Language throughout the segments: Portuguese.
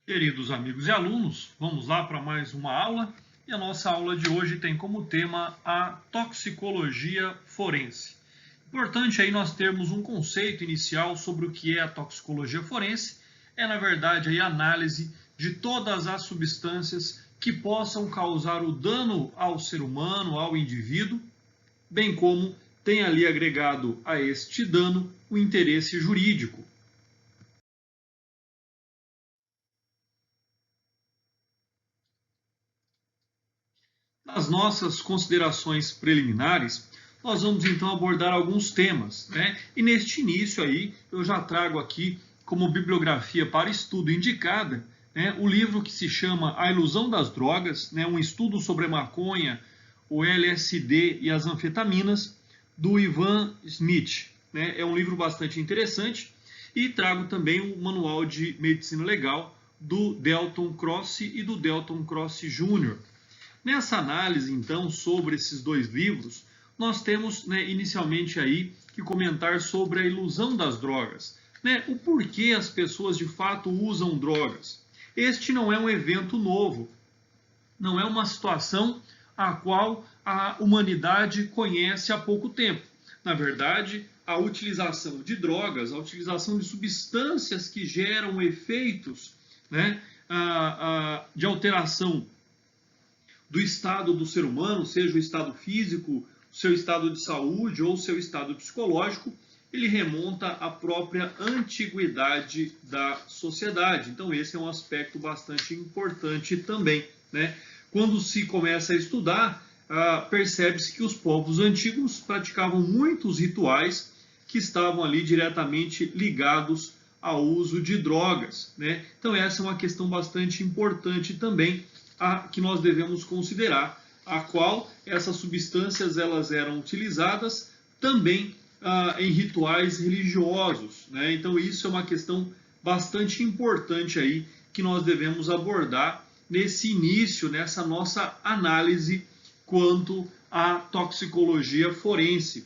Queridos amigos e alunos, vamos lá para mais uma aula. E a nossa aula de hoje tem como tema a toxicologia forense. Importante aí nós termos um conceito inicial sobre o que é a toxicologia forense. É, na verdade, aí a análise de todas as substâncias que possam causar o dano ao ser humano, ao indivíduo, bem como tem ali agregado a este dano o interesse jurídico. Nas nossas considerações preliminares, nós vamos então abordar alguns temas, né? E neste início aí, eu já trago aqui como bibliografia para estudo indicada, né, o livro que se chama A Ilusão das Drogas, né, um estudo sobre a maconha, o LSD e as anfetaminas, do Ivan Smith. Né? É um livro bastante interessante. E trago também o Manual de Medicina Legal do Delton Cross e do Delton Cross Jr. Nessa análise, então, sobre esses dois livros, nós temos, né, inicialmente aí que comentar sobre a ilusão das drogas, né? O porquê as pessoas de fato usam drogas. Este não é um evento novo, não é uma situação a qual a humanidade conhece há pouco tempo. Na verdade, a utilização de drogas, a utilização de substâncias que geram efeitos, né, de alteração do estado do ser humano, seja o estado físico, o seu estado de saúde ou o seu estado psicológico, ele remonta à própria antiguidade da sociedade. Então, esse é um aspecto bastante importante também. Né? Quando se começa a estudar, percebe-se que os povos antigos praticavam muitos rituais que estavam ali diretamente ligados ao uso de drogas. Né? Então, essa é uma questão bastante importante também que nós devemos considerar, a qual essas substâncias elas eram utilizadas também em rituais religiosos. Né? Então isso é uma questão bastante importante aí que nós devemos abordar nesse início, nessa nossa análise quanto à toxicologia forense.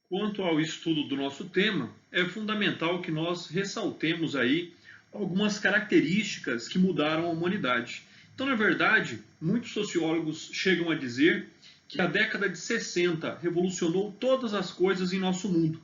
Quanto ao estudo do nosso tema, é fundamental que nós ressaltemos aí algumas características que mudaram a humanidade. Então, na verdade, muitos sociólogos chegam a dizer que a década de 60 revolucionou todas as coisas em nosso mundo.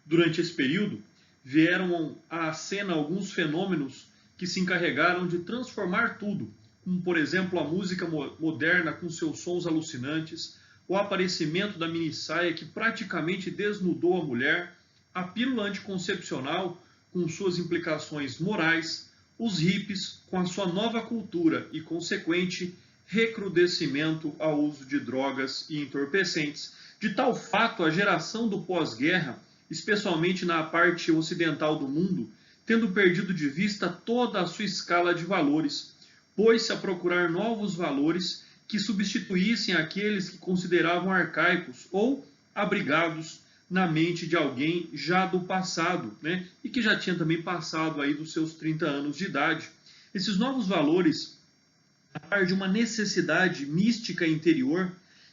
Durante esse período, vieram à cena alguns fenômenos que se encarregaram de transformar tudo, como, por exemplo, a música moderna com seus sons alucinantes, o aparecimento da minissaia que praticamente desnudou a mulher, a pílula anticoncepcional com suas implicações morais, os hippies com a sua nova cultura e consequente recrudescimento ao uso de drogas e entorpecentes. De tal fato, a geração do pós-guerra, especialmente na parte ocidental do mundo, tendo perdido de vista toda a sua escala de valores, pôs-se a procurar novos valores que substituíssem aqueles que consideravam arcaicos ou abrigados na mente de alguém já do passado, né? E que já tinha também passado aí dos seus 30 anos de idade. Esses novos valores, a par de uma necessidade mística interior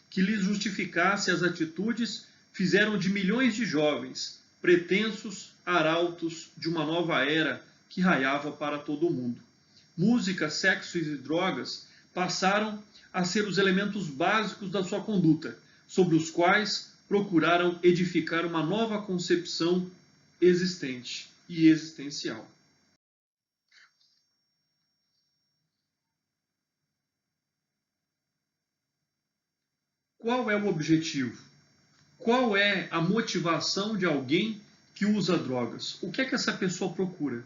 que lhes justificasse as atitudes, fizeram de milhões de jovens pretensos arautos de uma nova era que raiava para todo o mundo. Música, sexo e drogas passaram a ser os elementos básicos da sua conduta, sobre os quais procuraram edificar uma nova concepção existente e existencial. Qual é o objetivo? Qual é a motivação de alguém que usa drogas? O que é que essa pessoa procura?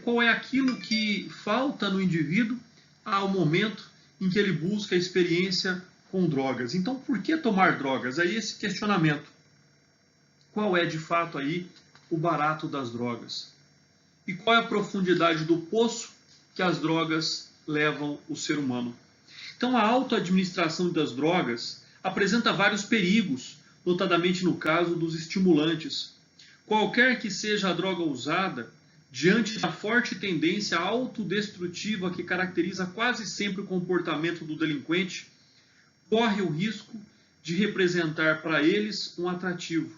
Qual é aquilo que falta no indivíduo ao momento em que ele busca a experiência com drogas? Então, por que tomar drogas? Aí esse questionamento. Qual é de fato aí o barato das drogas? E qual é a profundidade do poço que as drogas levam o ser humano? Então, a autoadministração das drogas apresenta vários perigos, notadamente no caso dos estimulantes. Qualquer que seja a droga usada, diante da forte tendência autodestrutiva que caracteriza quase sempre o comportamento do delinquente, corre o risco de representar para eles um atrativo.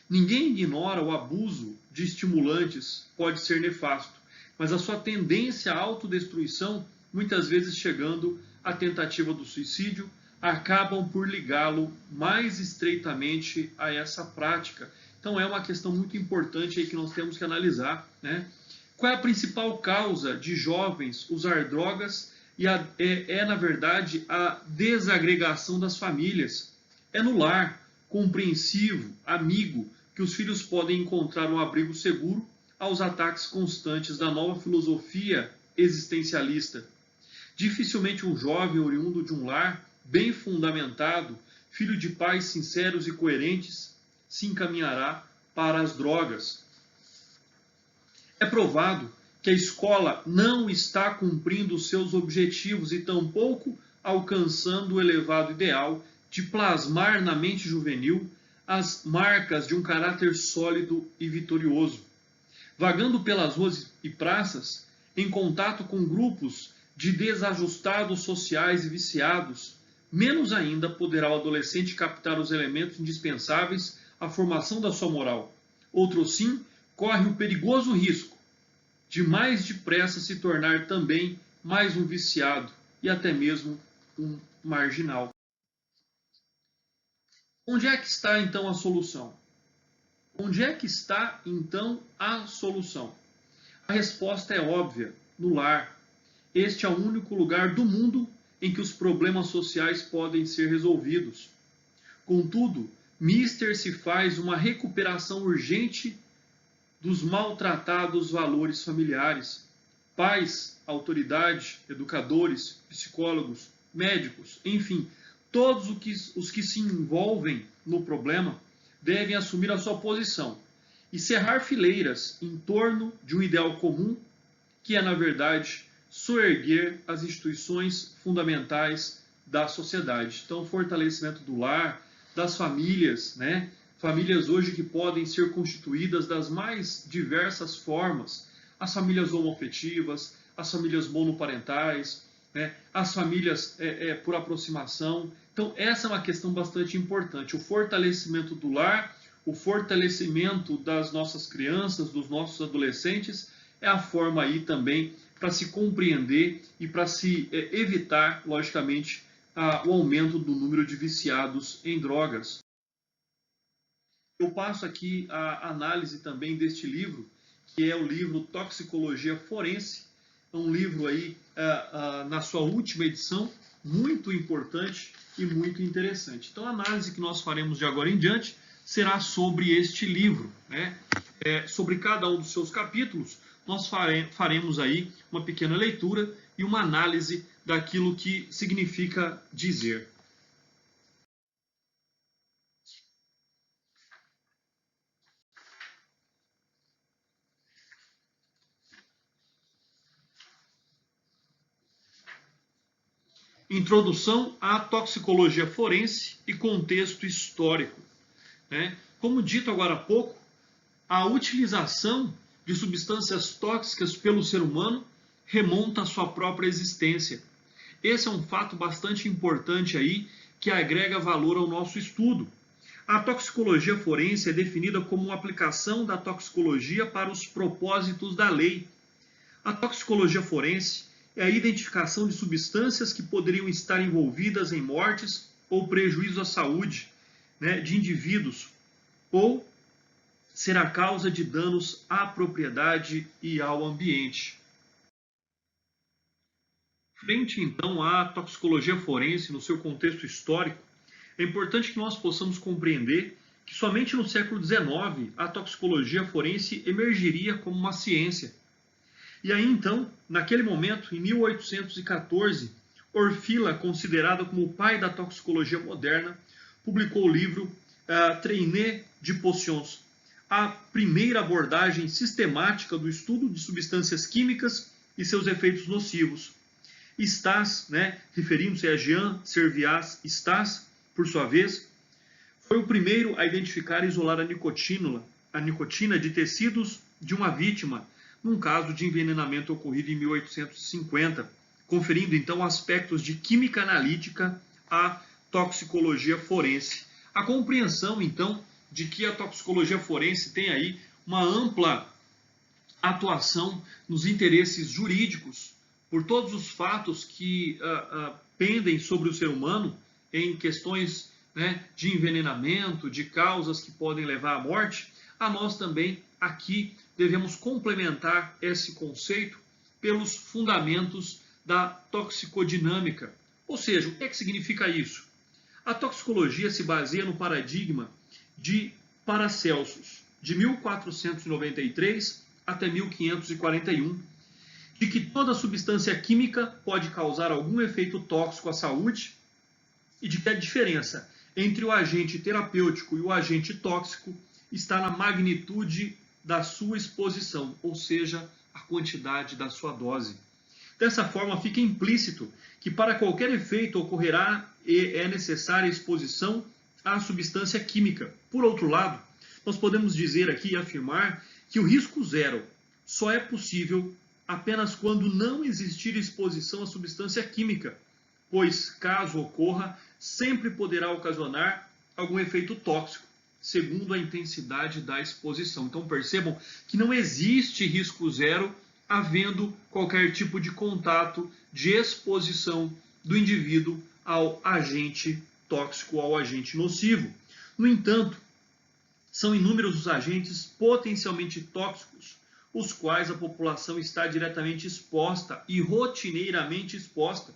Ninguém ignora o abuso de estimulantes pode ser nefasto. mas a sua tendência à autodestruição, muitas vezes chegando à tentativa do suicídio, acabam por ligá-lo mais estreitamente a essa prática. Então é uma questão muito importante aí que nós temos que analisar, né? Qual é a principal causa de jovens usar drogas? Na verdade, a desagregação das famílias. É no lar, compreensivo, amigo, que os filhos podem encontrar um abrigo seguro aos ataques constantes da nova filosofia existencialista. Dificilmente um jovem oriundo de um lar bem fundamentado, filho de pais sinceros e coerentes, se encaminhará para as drogas. É provado que a escola não está cumprindo os seus objetivos e tampouco alcançando o elevado ideal de plasmar na mente juvenil as marcas de um caráter sólido e vitorioso. Vagando pelas ruas e praças, em contato com grupos de desajustados sociais e viciados, menos ainda poderá o adolescente captar os elementos indispensáveis à formação da sua moral. Outro sim, corre o perigoso risco de mais depressa se tornar também mais um viciado e até mesmo um marginal. Onde é que está então a solução? Onde é que está então a solução? A resposta é óbvia: no lar. Este é o único lugar do mundo em que os problemas sociais podem ser resolvidos. Contudo, Mister se faz uma recuperação urgente dos maltratados valores familiares. Pais, autoridade, educadores, psicólogos, médicos, enfim, todos os que se envolvem no problema devem assumir a sua posição e cerrar fileiras em torno de um ideal comum, que é, na verdade, soerguer as instituições fundamentais da sociedade. Então, o fortalecimento do lar, das famílias, né? Famílias hoje que podem ser constituídas das mais diversas formas. As famílias homoafetivas, as famílias monoparentais, né? As famílias por aproximação. Então, essa é uma questão bastante importante. O fortalecimento do lar, o fortalecimento das nossas crianças, dos nossos adolescentes, é a forma aí também para se compreender e para se evitar, logicamente, o aumento do número de viciados em drogas. Eu passo aqui a análise também deste livro, que é o livro Toxicologia Forense, é um livro aí na sua última edição, muito importante e muito interessante. Então a análise que nós faremos de agora em diante será sobre este livro, né? Sobre cada um dos seus capítulos, nós faremos aí uma pequena leitura e uma análise daquilo que significa dizer. Introdução à toxicologia forense e contexto histórico, né? Como dito agora há pouco, a utilização de substâncias tóxicas pelo ser humano remonta à sua própria existência. Esse é um fato bastante importante aí que agrega valor ao nosso estudo. A toxicologia forense é definida como uma aplicação da toxicologia para os propósitos da lei. A toxicologia forense é a identificação de substâncias que poderiam estar envolvidas em mortes ou prejuízo à saúde, né, de indivíduos, ou ser a causa de danos à propriedade e ao ambiente. Frente, então, à toxicologia forense no seu contexto histórico, é importante que nós possamos compreender que somente no século XIX a toxicologia forense emergiria como uma ciência. E aí, então, naquele momento, em 1814, Orfila, considerado como o pai da toxicologia moderna, publicou o livro Traité de Potions, a primeira abordagem sistemática do estudo de substâncias químicas e seus efeitos nocivos. Stas, né, referindo-se a Jean Servias Stas, por sua vez, foi o primeiro a identificar e isolar a nicotina de tecidos de uma vítima, num caso de envenenamento ocorrido em 1850, conferindo então aspectos de química analítica à toxicologia forense. A compreensão, então, de que a toxicologia forense tem aí uma ampla atuação nos interesses jurídicos por todos os fatos que pendem sobre o ser humano em questões, né, de envenenamento, de causas que podem levar à morte, a nós também aqui devemos complementar esse conceito pelos fundamentos da toxicodinâmica. Ou seja, o que é que significa isso? A toxicologia se baseia no paradigma de Paracelsus, de 1493 até 1541, de que toda substância química pode causar algum efeito tóxico à saúde e de que a diferença entre o agente terapêutico e o agente tóxico está na magnitude da sua exposição, ou seja, a quantidade da sua dose. Dessa forma, fica implícito que para qualquer efeito ocorrerá e é necessária exposição à substância química. Por outro lado, nós podemos dizer aqui e afirmar que o risco zero só é possível apenas quando não existir exposição à substância química, pois, caso ocorra, sempre poderá ocasionar algum efeito tóxico, segundo a intensidade da exposição. Então percebam que não existe risco zero havendo qualquer tipo de contato, de exposição do indivíduo ao agente tóxico, ao agente nocivo. No entanto, são inúmeros os agentes potencialmente tóxicos, os quais a população está diretamente exposta e rotineiramente exposta,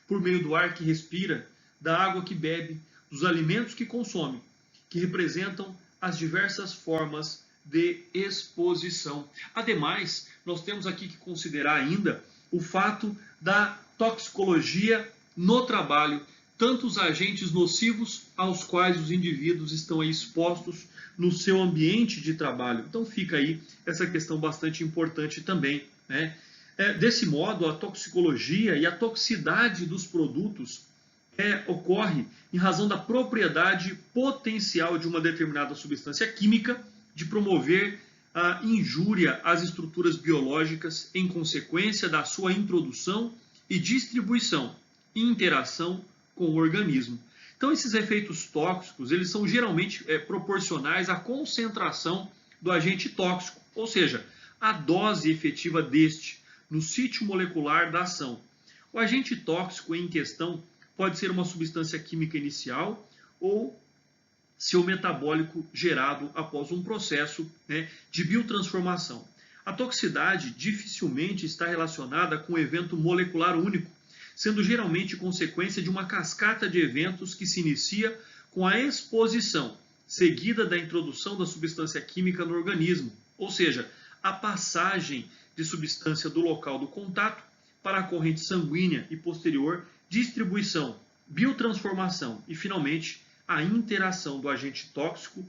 por meio do ar que respira, da água que bebe, dos alimentos que consome, que representam as diversas formas de exposição. Ademais, nós temos aqui que considerar ainda o fato da toxicologia no trabalho, tanto os agentes nocivos aos quais os indivíduos estão aí expostos no seu ambiente de trabalho. Então fica aí essa questão bastante importante também, né? Desse modo, a toxicologia e a toxicidade dos produtos ocorre em razão da propriedade potencial de uma determinada substância química de promover a injúria às estruturas biológicas em consequência da sua introdução e distribuição e interação com o organismo. Então, esses efeitos tóxicos, eles são geralmente proporcionais à concentração do agente tóxico, ou seja, a dose efetiva deste no sítio molecular da ação. O agente tóxico em questão pode ser uma substância química inicial ou seu metabólico gerado após um processo, né, de biotransformação. A toxicidade dificilmente está relacionada com um evento molecular único, sendo geralmente consequência de uma cascata de eventos que se inicia com a exposição, seguida da introdução da substância química no organismo, ou seja, a passagem de substância do local do contato para a corrente sanguínea e posterior distribuição, biotransformação e, finalmente, a interação do agente tóxico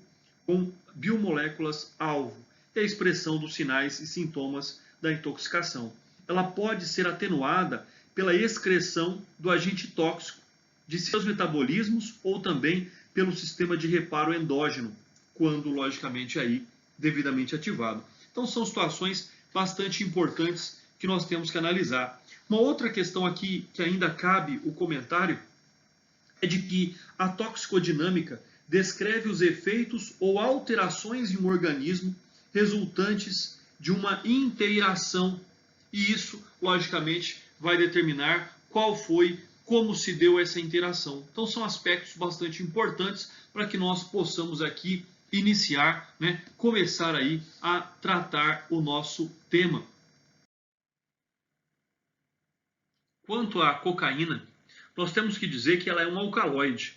com biomoléculas-alvo e a expressão dos sinais e sintomas da intoxicação. Ela pode ser atenuada pela excreção do agente tóxico de seus metabolismos ou também pelo sistema de reparo endógeno, quando, logicamente, aí devidamente ativado. Então, são situações bastante importantes que nós temos que analisar. Uma outra questão aqui que ainda cabe o comentário é de que a toxicodinâmica descreve os efeitos ou alterações em um organismo resultantes de uma interação, e isso, logicamente, vai determinar qual foi, como se deu essa interação. Então, são aspectos bastante importantes para que nós possamos aqui iniciar, né, começar aí a tratar o nosso tema. Quanto à cocaína, nós temos que dizer que ela é um alcaloide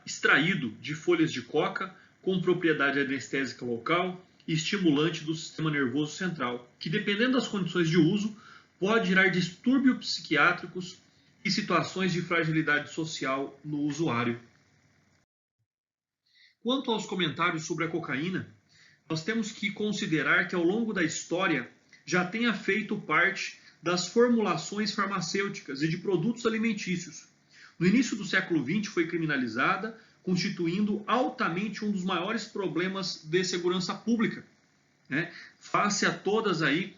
extraído de folhas de coca com propriedade anestésica local e estimulante do sistema nervoso central, que, dependendo das condições de uso, pode gerar distúrbios psiquiátricos e situações de fragilidade social no usuário. Quanto aos comentários sobre a cocaína, nós temos que considerar que ao longo da história já tenha feito parte das formulações farmacêuticas e de produtos alimentícios. No início do século XX foi criminalizada, constituindo altamente um dos maiores problemas de segurança pública, né? Face a todas aí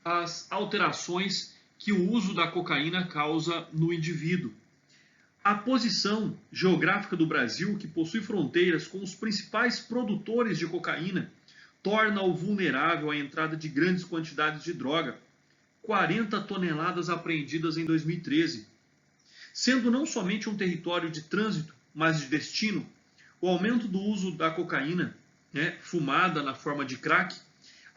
as alterações que o uso da cocaína causa no indivíduo. A posição geográfica do Brasil, que possui fronteiras com os principais produtores de cocaína, torna-o vulnerável à entrada de grandes quantidades de droga. 40 toneladas apreendidas em 2013. Sendo não somente um território de trânsito, mas de destino, o aumento do uso da cocaína, fumada na forma de crack,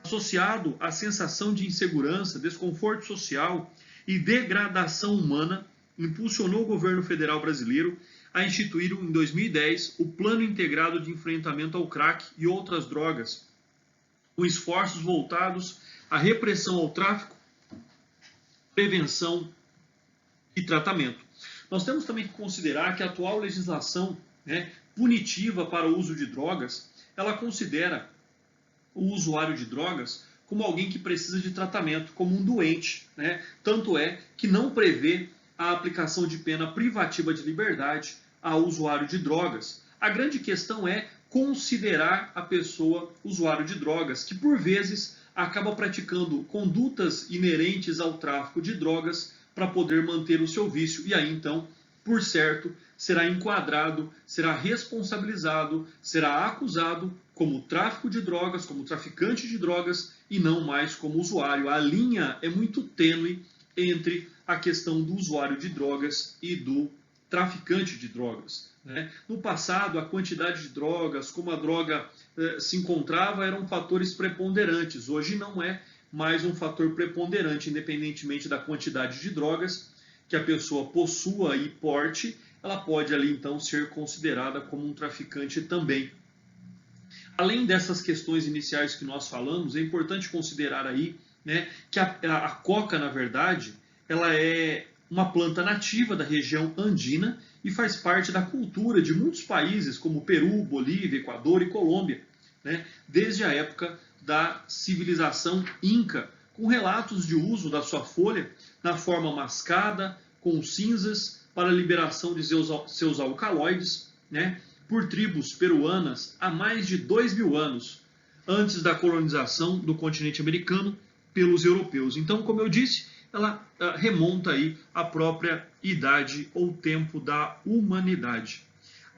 associado à sensação de insegurança, desconforto social e degradação humana, impulsionou o governo federal brasileiro a instituir em 2010 o Plano Integrado de Enfrentamento ao Crack e outras drogas, com esforços voltados à repressão ao tráfico, prevenção e tratamento. Nós temos também que considerar que a atual legislação punitiva para o uso de drogas, ela considera o usuário de drogas como alguém que precisa de tratamento, como um doente. Tanto é que não prevê a aplicação de pena privativa de liberdade ao usuário de drogas. A grande questão é considerar a pessoa usuário de drogas, que por vezes acaba praticando condutas inerentes ao tráfico de drogas para poder manter o seu vício. E aí, então, por certo, será enquadrado, será responsabilizado, será acusado como tráfico de drogas, como traficante de drogas e não mais como usuário. A linha é muito tênue entre a questão do usuário de drogas e do traficante de drogas. No passado, a quantidade de drogas, como a droga se encontrava, eram fatores preponderantes. Hoje não é mais um fator preponderante, independentemente da quantidade de drogas que a pessoa possua e porte, ela pode ali então ser considerada como um traficante também. Além dessas questões iniciais que nós falamos, é importante considerar aí que a coca, na verdade, ela é uma planta nativa da região andina e faz parte da cultura de muitos países, como Peru, Bolívia, Equador e Colômbia, desde a época da civilização inca, com relatos de uso da sua folha na forma mascada, com cinzas, para a liberação de seus alcaloides, por tribos peruanas há mais de 2.000 anos, antes da colonização do continente americano pelos europeus. Então, como eu disse, ela remonta aí à própria idade ou tempo da humanidade.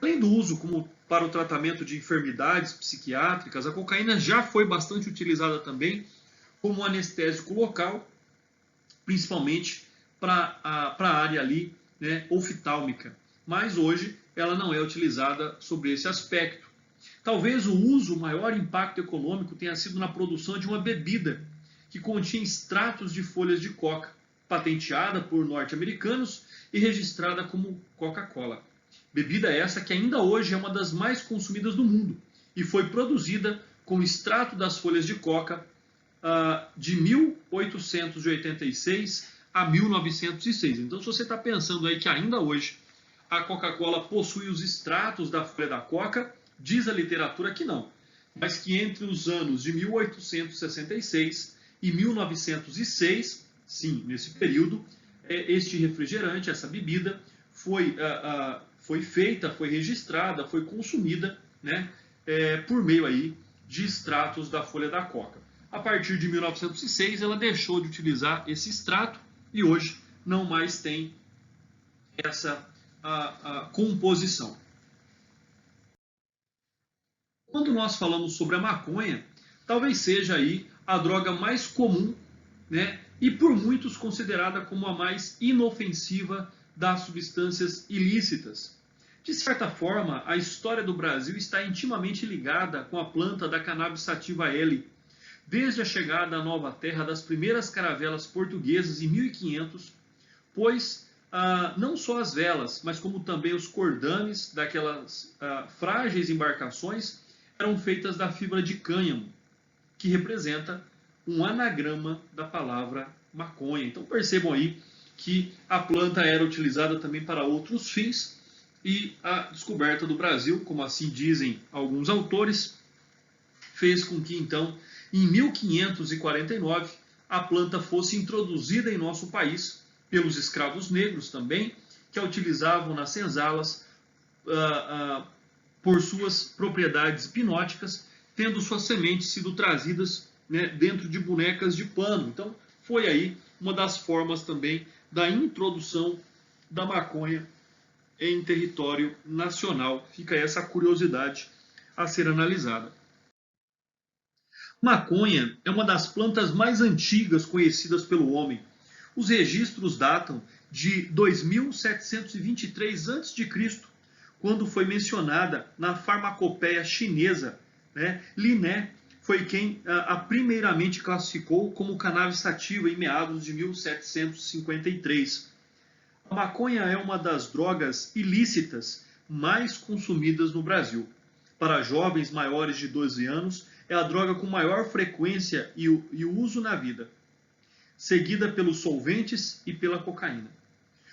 Além do uso como para o tratamento de enfermidades psiquiátricas, a cocaína já foi bastante utilizada também como anestésico local, principalmente para a área ali oftálmica. Mas hoje ela não é utilizada sobre esse aspecto. Talvez o maior impacto econômico tenha sido na produção de uma bebida que continha extratos de folhas de coca, patenteada por norte-americanos e registrada como Coca-Cola. Bebida essa que ainda hoje é uma das mais consumidas do mundo e foi produzida com extrato das folhas de coca de 1886 a 1906. Então, se você está pensando aí que ainda hoje a Coca-Cola possui os extratos da folha da coca, diz a literatura que não, mas que entre os anos de 1866 e 1906, sim, nesse período, este refrigerante, essa bebida, foi feita, foi registrada, foi consumida por meio aí de extratos da folha da coca. A partir de 1906, ela deixou de utilizar esse extrato e hoje não mais tem essa composição. Quando nós falamos sobre a maconha, talvez seja aí a droga mais comum, e por muitos considerada como a mais inofensiva das substâncias ilícitas. De certa forma, a história do Brasil está intimamente ligada com a planta da cannabis sativa L. Desde a chegada à nova terra das primeiras caravelas portuguesas em 1500, pois não só as velas, mas como também os cordames daquelas frágeis embarcações eram feitas da fibra de cânhamo, que representa um anagrama da palavra maconha. Então percebam aí que a planta era utilizada também para outros fins e a descoberta do Brasil, como assim dizem alguns autores, fez com que então, em 1549, a planta fosse introduzida em nosso país pelos escravos negros também, que a utilizavam nas senzalas por suas propriedades hipnóticas, tendo suas sementes sido trazidas dentro de bonecas de pano. Então, foi aí uma das formas também da introdução da maconha em território nacional. Fica essa curiosidade a ser analisada. Maconha é uma das plantas mais antigas conhecidas pelo homem. Os registros datam de 2723 a.C., quando foi mencionada na farmacopeia chinesa, né? Linné foi quem a primeiramente classificou como cannabis sativa em meados de 1753. A maconha é uma das drogas ilícitas mais consumidas no Brasil. Para jovens maiores de 12 anos, é a droga com maior frequência e uso na vida, seguida pelos solventes e pela cocaína.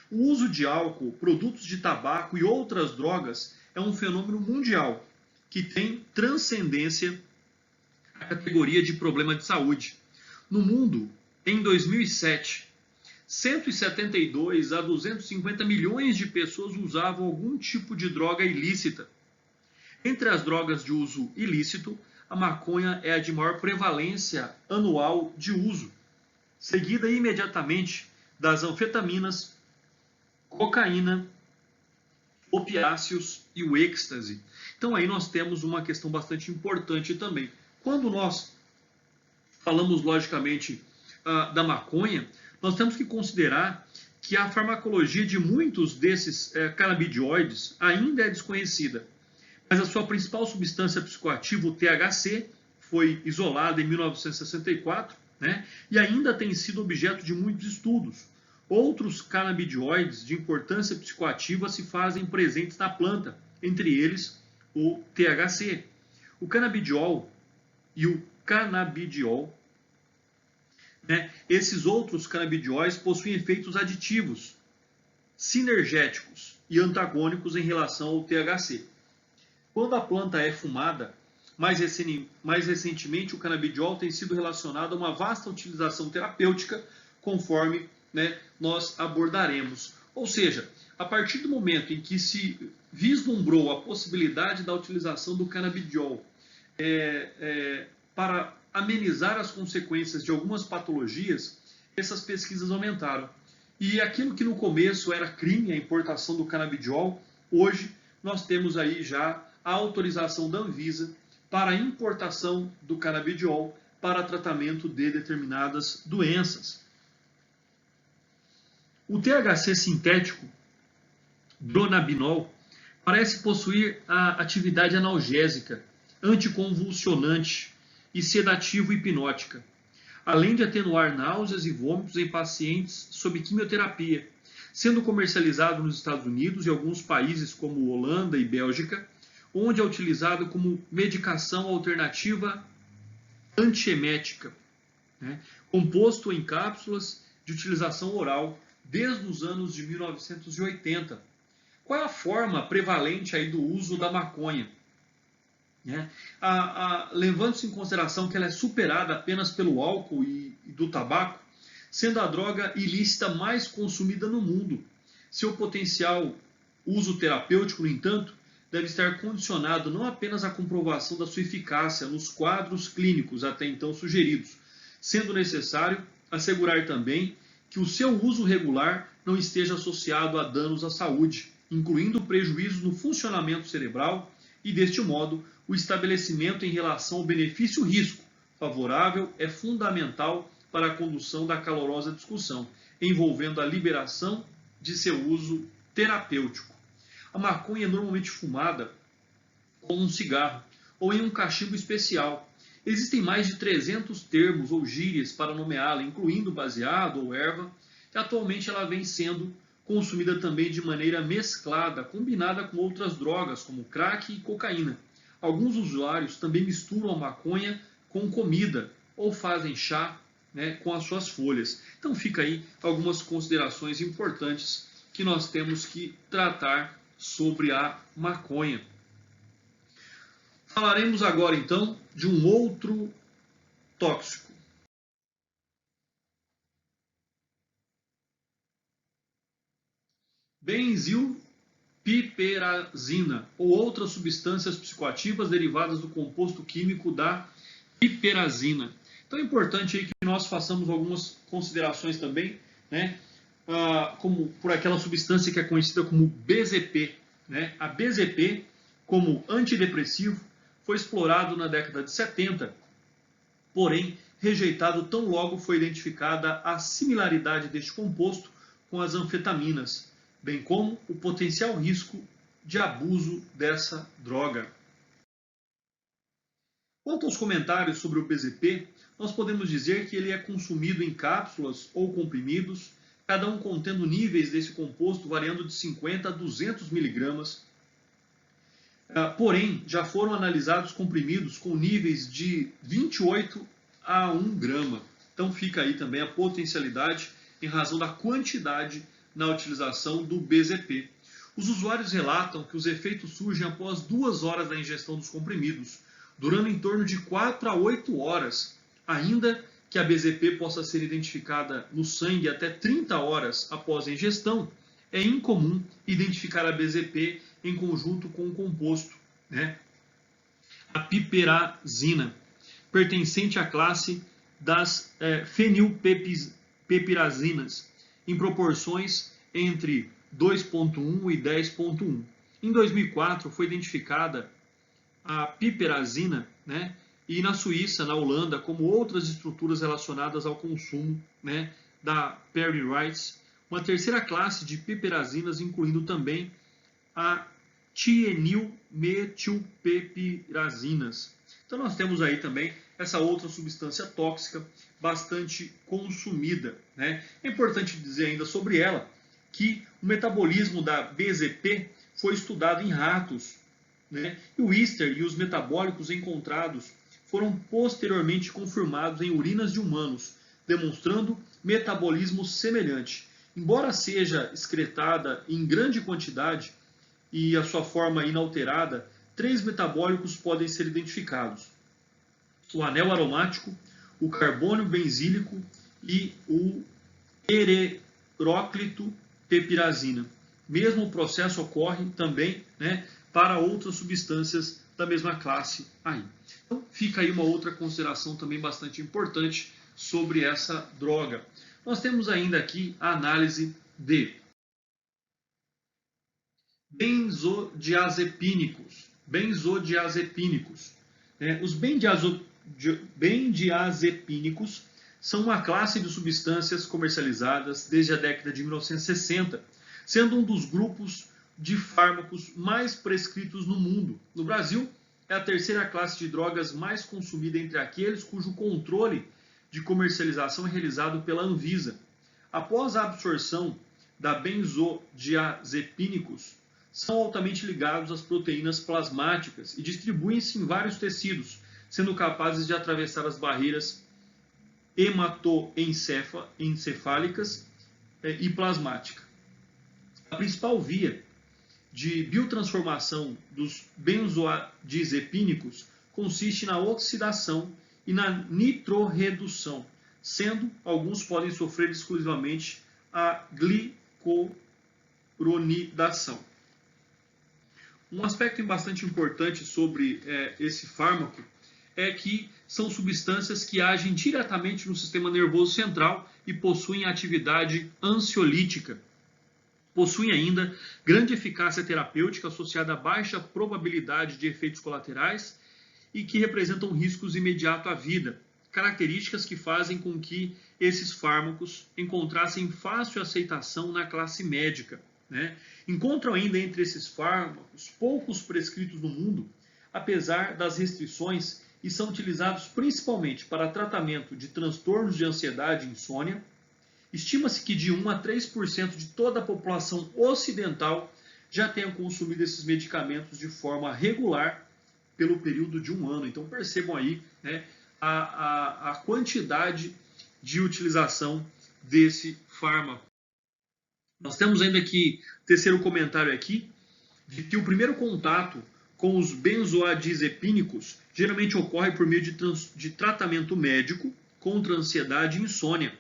O uso de álcool, produtos de tabaco e outras drogas é um fenômeno mundial que tem transcendência à categoria de problema de saúde. No mundo, em 2007, 172 a 250 milhões de pessoas usavam algum tipo de droga ilícita. Entre as drogas de uso ilícito, a maconha é a de maior prevalência anual de uso, seguida imediatamente das anfetaminas, cocaína, opiáceos e o êxtase. Então aí nós temos uma questão bastante importante também. Quando nós falamos logicamente da maconha, nós temos que considerar que a farmacologia de muitos desses canabidioides ainda é desconhecida. Mas a sua principal substância psicoativa, o THC, foi isolada em 1964, né, e ainda tem sido objeto de muitos estudos. Outros canabidioides de importância psicoativa se fazem presentes na planta, entre eles o THC. O canabidiol e o canabidiol, né, esses outros canabidióis possuem efeitos aditivos, sinergéticos e antagônicos em relação ao THC. Quando a planta é fumada, mais recentemente o canabidiol tem sido relacionado a uma vasta utilização terapêutica, conforme, né, nós abordaremos. Ou seja, a partir do momento em que se vislumbrou a possibilidade da utilização do canabidiol para amenizar as consequências de algumas patologias, essas pesquisas aumentaram. E aquilo que no começo era crime, a importação do canabidiol, hoje nós temos aí já a autorização da Anvisa para a importação do canabidiol para tratamento de determinadas doenças. O THC sintético, dronabinol, parece possuir a atividade analgésica, anticonvulsionante e sedativo hipnótica, além de atenuar náuseas e vômitos em pacientes sob quimioterapia, sendo comercializado nos Estados Unidos e alguns países como Holanda e Bélgica, onde é utilizado como medicação alternativa antiemética, né, composto em cápsulas de utilização oral desde os anos de 1980. Qual é a forma prevalente aí do uso da maconha? Né? Levando-se em consideração que ela é superada apenas pelo álcool e do tabaco, sendo a droga ilícita mais consumida no mundo. Seu potencial uso terapêutico, no entanto, deve estar condicionado não apenas à comprovação da sua eficácia nos quadros clínicos até então sugeridos, sendo necessário assegurar também que o seu uso regular não esteja associado a danos à saúde, incluindo prejuízos no funcionamento cerebral e, deste modo, o estabelecimento em relação ao benefício-risco favorável é fundamental para a condução da calorosa discussão, envolvendo a liberação de seu uso terapêutico. A maconha é normalmente fumada como um cigarro ou em um cachimbo especial. Existem mais de 300 termos ou gírias para nomeá-la, incluindo baseado ou erva, e atualmente ela vem sendo consumida também de maneira mesclada, combinada com outras drogas, como crack e cocaína. Alguns usuários também misturam a maconha com comida ou fazem chá, né, com as suas folhas. Então fica aí algumas considerações importantes que nós temos que tratar sobre a maconha. Falaremos agora então de um outro tóxico. Benzilpiperazina ou outras substâncias psicoativas derivadas do composto químico da piperazina. Então é importante aí que nós façamos algumas considerações também, né, como por aquela substância que é conhecida como BZP. Né? A BZP, como antidepressivo, foi explorado na década de 70 porém rejeitado tão logo foi identificada a similaridade deste composto com as anfetaminas, bem como o potencial risco de abuso dessa droga. Quanto aos comentários sobre o BZP, nós podemos dizer que ele é consumido em cápsulas ou comprimidos, cada um contendo níveis desse composto variando de 50 a 200 miligramas. Porém, já foram analisados comprimidos com níveis de 28 a 1 grama. Então fica aí também a potencialidade em razão da quantidade na utilização do BZP. Os usuários relatam que os efeitos surgem após 2 horas da ingestão dos comprimidos, durando em torno de 4 a 8 horas, ainda que a BZP possa ser identificada no sangue até 30 horas após a ingestão. É incomum identificar a BZP em conjunto com o composto, a piperazina, pertencente à classe das fenilpepirazinas, em proporções entre 2,1 e 10,1. Em 2004 foi identificada a piperazina, e na Suíça, na Holanda, como outras estruturas relacionadas ao consumo, da Perry Rights, uma terceira classe de piperazinas, incluindo também a tienilmetilpepirazinas. Então nós temos aí também essa outra substância tóxica bastante consumida. É importante dizer ainda sobre ela que o metabolismo da BZP foi estudado em ratos, e o éster e os metabólicos encontrados foram posteriormente confirmados em urinas de humanos, demonstrando metabolismo semelhante. Embora seja excretada em grande quantidade e a sua forma inalterada, 3 metabólicos podem ser identificados: o anel aromático, o carbônio benzílico e o ereróclito pepirazina. Mesmo o processo ocorre também para outras substâncias da mesma classe aí. Então fica aí uma outra consideração também bastante importante sobre essa droga. Nós temos ainda aqui a análise de benzodiazepínicos. Os benzodiazepínicos são uma classe de substâncias comercializadas desde a década de 1960, sendo um dos grupos de fármacos mais prescritos no mundo. No Brasil, é a terceira classe de drogas mais consumida entre aqueles cujo controle de comercialização é realizado pela Anvisa. Após a absorção da benzodiazepínicos, são altamente ligados às proteínas plasmáticas e distribuem-se em vários tecidos, sendo capazes de atravessar as barreiras hematoencefálicas e plasmática. A principal via de biotransformação dos benzodiazepínicos consiste na oxidação e na nitrorredução, sendo alguns podem sofrer exclusivamente a glicoronidação. Um aspecto bastante importante sobre esse fármaco é que são substâncias que agem diretamente no sistema nervoso central e possuem atividade ansiolítica. Possuem ainda grande eficácia terapêutica associada a baixa probabilidade de efeitos colaterais e que representam riscos imediatos à vida, características que fazem com que esses fármacos encontrassem fácil aceitação na classe médica. Encontram ainda entre esses fármacos poucos prescritos no mundo, apesar das restrições, e são utilizados principalmente para tratamento de transtornos de ansiedade e insônia. Estima-se que de 1 a 3% de toda a população ocidental já tenha consumido esses medicamentos de forma regular pelo período de 1 ano. Então percebam aí a quantidade de utilização desse fármaco. Nós temos ainda aqui, terceiro comentário aqui, de que o primeiro contato com os benzodiazepínicos geralmente ocorre por meio de tratamento médico contra ansiedade e insônia.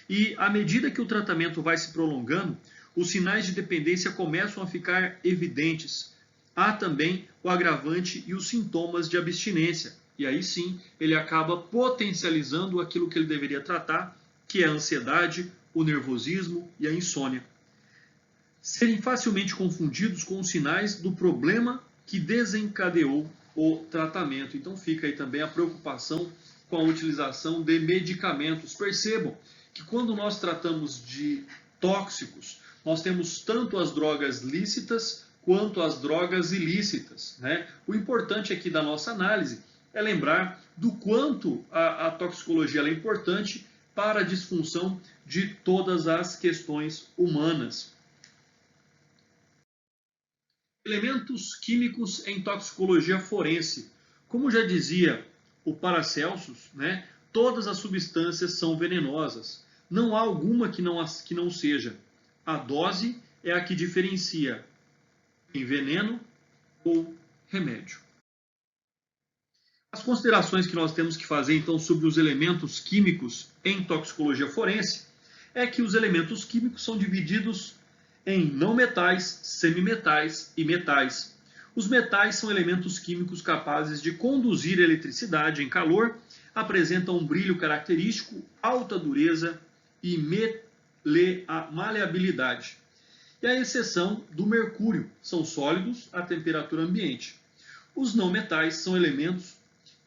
E à medida que o tratamento vai se prolongando, os sinais de dependência começam a ficar evidentes. Há também o agravante e os sintomas de abstinência. E aí sim, ele acaba potencializando aquilo que ele deveria tratar, que é a ansiedade, o nervosismo e a insônia. Serem facilmente confundidos com os sinais do problema que desencadeou o tratamento. Então fica aí também a preocupação com a utilização de medicamentos. Percebam que quando nós tratamos de tóxicos, nós temos tanto as drogas lícitas quanto as drogas ilícitas, né? O importante aqui da nossa análise é lembrar do quanto a toxicologia é importante para a disfunção de todas as questões humanas. Elementos químicos em toxicologia forense. Como já dizia o Paracelsus, né, todas as substâncias são venenosas. Não há alguma que não seja. A dose é a que diferencia em veneno ou remédio. As considerações que nós temos que fazer, então, sobre os elementos químicos em toxicologia forense é que os elementos químicos são divididos em não metais, semimetais e metais. Os metais são elementos químicos capazes de conduzir eletricidade em calor, apresentam um brilho característico, alta dureza e maleabilidade. E a exceção do mercúrio, são sólidos à temperatura ambiente. Os não metais são elementos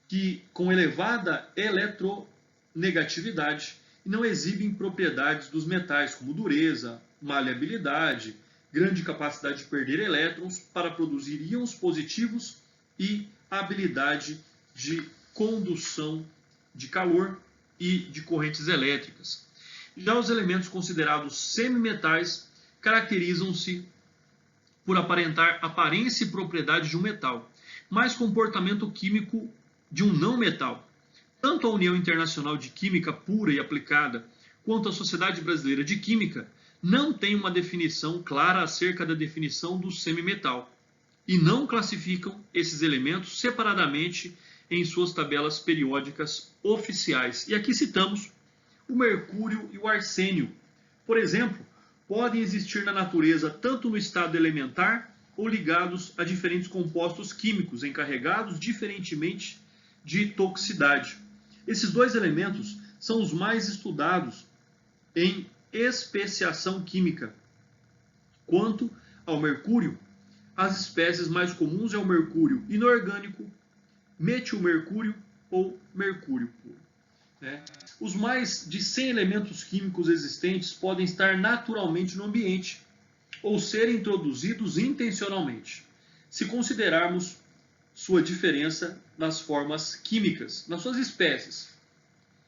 que, com elevada eletronegatividade, não exibem propriedades dos metais, como dureza, maleabilidade, grande capacidade de perder elétrons para produzir íons positivos e habilidade de condução de calor e de correntes elétricas. Já os elementos considerados semimetais caracterizam-se por aparentar aparência e propriedade de um metal, mas comportamento químico de um não metal. Tanto a União Internacional de Química Pura e Aplicada quanto a Sociedade Brasileira de Química não têm uma definição clara acerca da definição do semimetal e não classificam esses elementos separadamente em suas tabelas periódicas oficiais. E aqui citamos o mercúrio e o arsênio. Por exemplo, podem existir na natureza tanto no estado elementar ou ligados a diferentes compostos químicos encarregados diferentemente de toxicidade. Esses dois elementos são os mais estudados em especiação química. Quanto ao mercúrio, as espécies mais comuns é o mercúrio inorgânico, metilmercúrio ou mercúrio puro. Os mais de 100 elementos químicos existentes podem estar naturalmente no ambiente ou serem introduzidos intencionalmente, se considerarmos sua diferença nas formas químicas, nas suas espécies.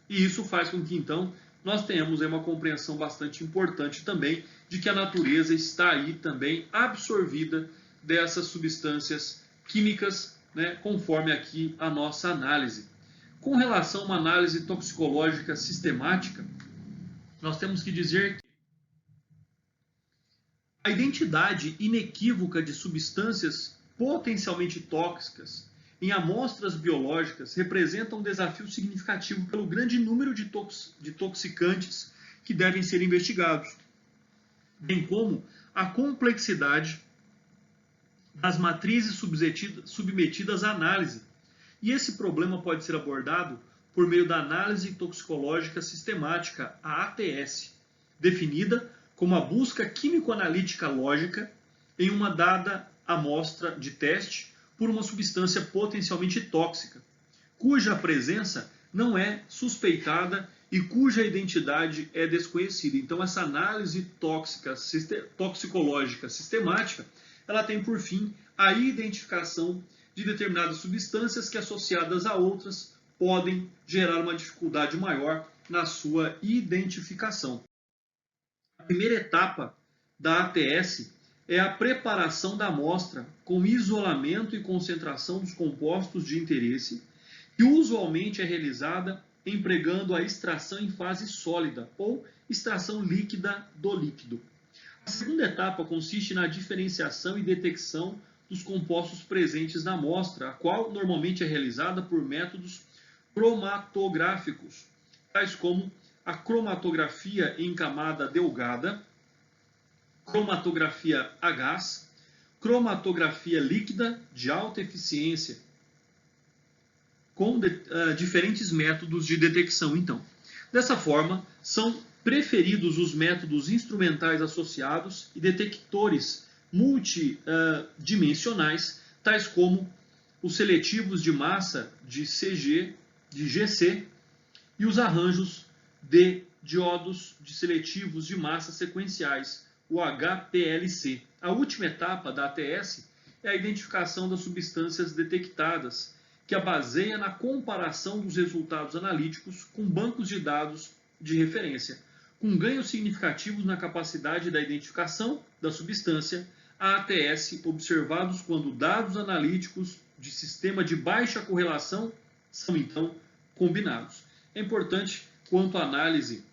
E isso faz com que, então, nós tenhamos uma compreensão bastante importante também de que a natureza está aí também absorvida dessas substâncias químicas, né, conforme aqui a nossa análise. Com relação a uma análise toxicológica sistemática, nós temos que dizer que a identidade inequívoca de substâncias potencialmente tóxicas em amostras biológicas representa um desafio significativo pelo grande número de toxicantes que devem ser investigados, bem como a complexidade das matrizes submetidas à análise. E esse problema pode ser abordado por meio da análise toxicológica sistemática, a ATS, definida como a busca químico-analítica lógica em uma dada amostra de teste por uma substância potencialmente tóxica, cuja presença não é suspeitada e cuja identidade é desconhecida. Então, essa análise toxicológica sistemática, ela tem por fim a identificação de determinadas substâncias que, associadas a outras, podem gerar uma dificuldade maior na sua identificação. A primeira etapa da ATS é a preparação da amostra com isolamento e concentração dos compostos de interesse, que usualmente é realizada empregando a extração em fase sólida ou extração líquida do líquido. A segunda etapa consiste na diferenciação e detecção dos compostos presentes na amostra, a qual normalmente é realizada por métodos cromatográficos, tais como a cromatografia em camada delgada, cromatografia a gás, cromatografia líquida de alta eficiência, com diferentes métodos de detecção. Então, dessa forma, são preferidos os métodos instrumentais associados e detectores multidimensionais, tais como os seletivos de massa de CG, de GC, e os arranjos de diodos de seletivos de massa sequenciais, o HPLC. A última etapa da ATS é a identificação das substâncias detectadas, que a baseia na comparação dos resultados analíticos com bancos de dados de referência, com ganhos significativos na capacidade da identificação da substância, a ATS observados quando dados analíticos de sistema de baixa correlação são então combinados. É importante, quanto à análise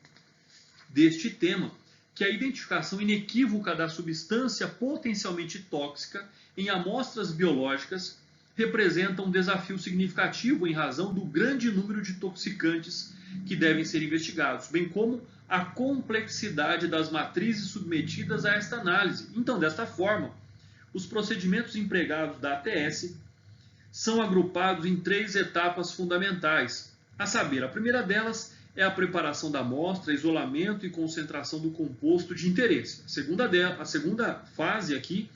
deste tema, que a identificação inequívoca da substância potencialmente tóxica em amostras biológicas representa um desafio significativo em razão do grande número de toxicantes que devem ser investigados, bem como a complexidade das matrizes submetidas a esta análise. Então, desta forma, os procedimentos empregados da ATS são agrupados em 3 etapas fundamentais, a saber, a primeira delas é a preparação da amostra, isolamento e concentração do composto de interesse. A segunda fase aqui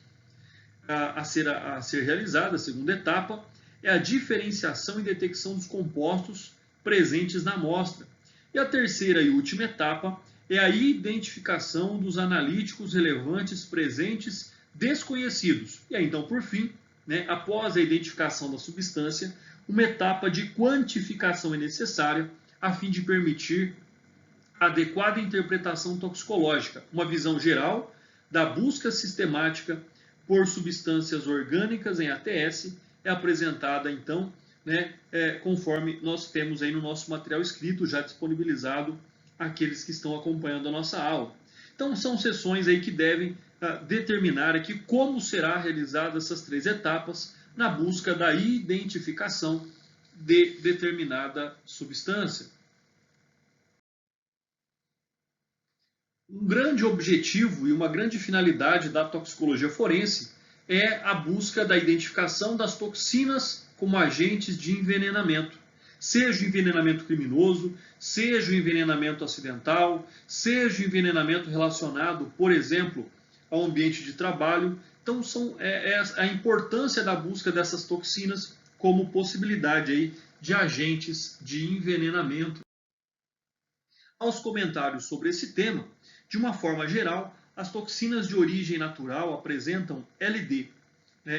a ser realizada, a segunda etapa, é a diferenciação e detecção dos compostos presentes na amostra. E a terceira e última etapa é a identificação dos analíticos relevantes presentes desconhecidos. E aí, então, por fim, após a identificação da substância, uma etapa de quantificação é necessária a fim de permitir a adequada interpretação toxicológica, uma visão geral da busca sistemática por substâncias orgânicas em ATS é apresentada, então, conforme nós temos aí no nosso material escrito, já disponibilizado àqueles que estão acompanhando a nossa aula. Então, são sessões aí que devem determinar aqui como será realizada essas 3 etapas na busca da identificação de determinada substância. Um grande objetivo e uma grande finalidade da toxicologia forense é a busca da identificação das toxinas como agentes de envenenamento, seja o envenenamento criminoso, seja o envenenamento acidental, seja o envenenamento relacionado, por exemplo, ao ambiente de trabalho. Então, a importância da busca dessas toxinas como possibilidade aí de agentes de envenenamento. Aos comentários sobre esse tema, de uma forma geral, as toxinas de origem natural apresentam LD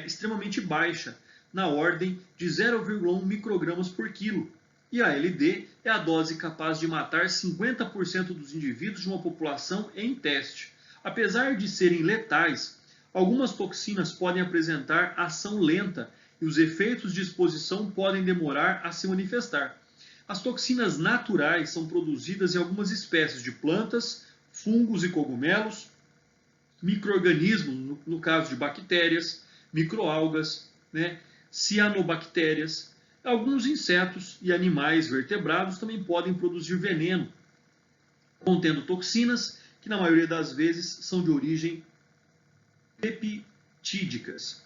extremamente baixa, na ordem de 0,1 microgramas por quilo. E a LD é a dose capaz de matar 50% dos indivíduos de uma população em teste. Apesar de serem letais, algumas toxinas podem apresentar ação lenta e os efeitos de exposição podem demorar a se manifestar. As toxinas naturais são produzidas em algumas espécies de plantas, fungos e cogumelos, micro-organismos, no caso de bactérias, microalgas, cianobactérias. Alguns insetos e animais vertebrados também podem produzir veneno, contendo toxinas que, na maioria das vezes, são de origem peptídicas.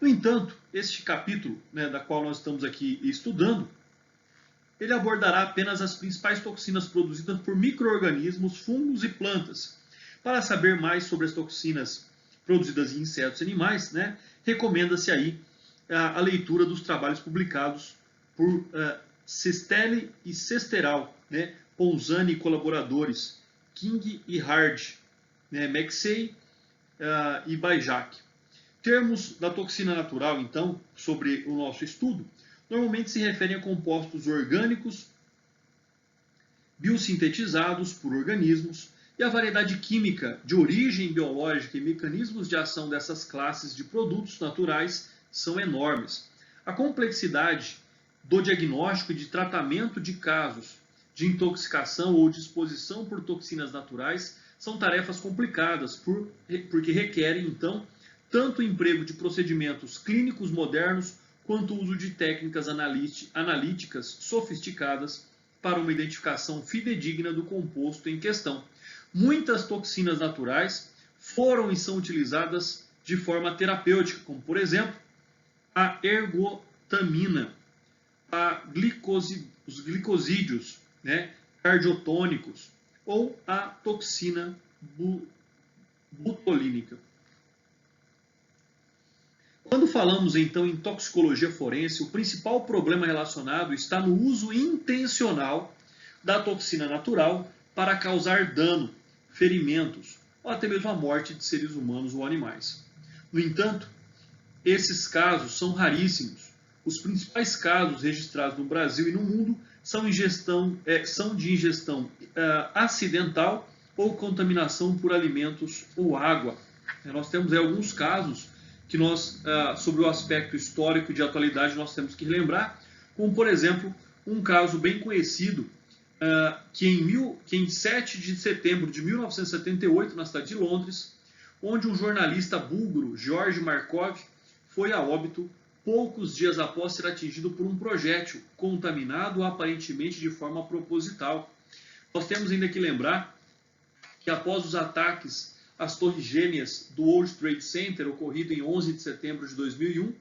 No entanto, este capítulo, da qual nós estamos aqui estudando, ele abordará apenas as principais toxinas produzidas por micro-organismos, fungos e plantas. Para saber mais sobre as toxinas produzidas em insetos e animais, recomenda-se aí a leitura dos trabalhos publicados por Sestelli e Sesteral, Ponzani e colaboradores, King e Hard, Maxey e Bajak. Termos da toxina natural, então, sobre o nosso estudo, normalmente se referem a compostos orgânicos biosintetizados por organismos e a variedade química de origem biológica e mecanismos de ação dessas classes de produtos naturais são enormes. A complexidade do diagnóstico e de tratamento de casos de intoxicação ou de exposição por toxinas naturais são tarefas complicadas, porque requerem, então, tanto o emprego de procedimentos clínicos modernos quanto o uso de técnicas analíticas sofisticadas para uma identificação fidedigna do composto em questão. Muitas toxinas naturais foram e são utilizadas de forma terapêutica, como, por exemplo, a ergotamina, os glicosídeos cardiotônicos ou a toxina butolínica. Quando falamos então em toxicologia forense, o principal problema relacionado está no uso intencional da toxina natural para causar dano, ferimentos ou até mesmo a morte de seres humanos ou animais. No entanto, esses casos são raríssimos. Os principais casos registrados no Brasil e no mundo são de ingestão acidental ou contaminação por alimentos ou água. Nós temos aí alguns casos que sobre o aspecto histórico de atualidade, nós temos que lembrar, como, por exemplo, um caso bem conhecido, que em 7 de setembro de 1978, na cidade de Londres, onde um jornalista búlgaro, George Markov, foi a óbito poucos dias após ser atingido por um projétil contaminado aparentemente de forma proposital. Nós temos ainda que lembrar que após os ataques às torres gêmeas do World Trade Center, ocorrido em 11 de setembro de 2001,